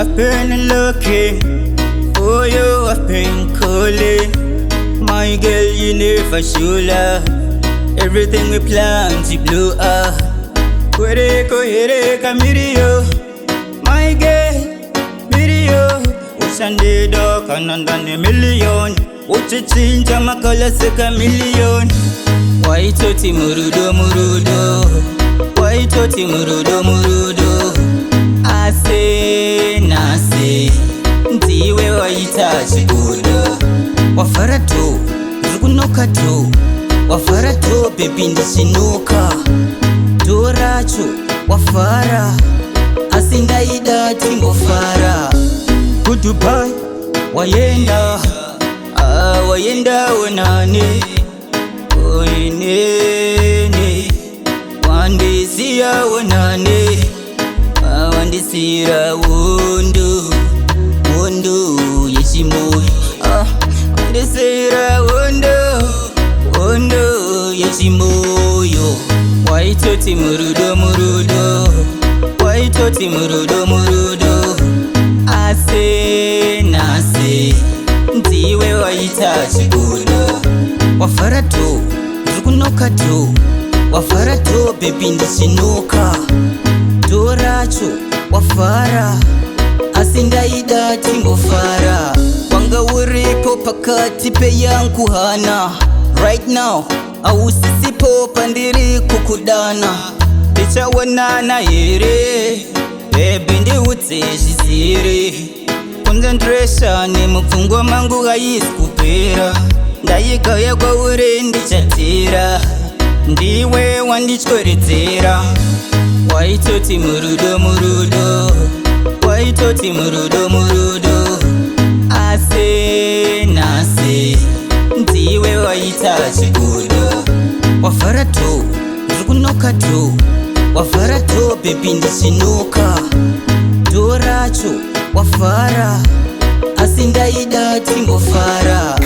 I've been looking for you, I've been calling. My girl, you never show love. Everything we planned, you blew up. Kwereko hereka mirio, my girl, mirio. Ushande do kanandane million. Uchichinja makala seka million. Waitoti murudo murudo, waitoti murudo murudo. Ase nase, ndiwe waita chikudo. Wafara tu, zukunoka tu. Wafara tu, baby ndishinuka. Doracho, wafara. Asindaida tingofara. Goodbye, wayenda. Wayenda wanane. Oinene. Wandisia wanane. Wandisira wondo. Wondo yeshimo. Wandisira wondo. Wondo yeshimoyo. Waitoti murudo murudo. Waitoti murudo murudo. Ase nase, ndiwe waita chikudo. Wafara tu, zukunoka tu. Wafara tu, baby ndishinuka. Doracho, wafara. Asindaida tingofara. Wanga uripo pakati pe yangu hana. Right now, awusisipo pandiri kukudana. Picha wanana yere, baby ndi utejizire. Concentration mufungwa mangu gaiskupera. Ndayigaya kwa ure ndichatira. Ndiwe wandichkoredzera. Waitoti murudo murudo. Waitoti murudo murudo. Ase nase, ndiwe waita chikudo. Wafara tu, zukunoka tu. Wafara tu, baby ndishinuka. Doracho, wafara. Asindaida tingofara.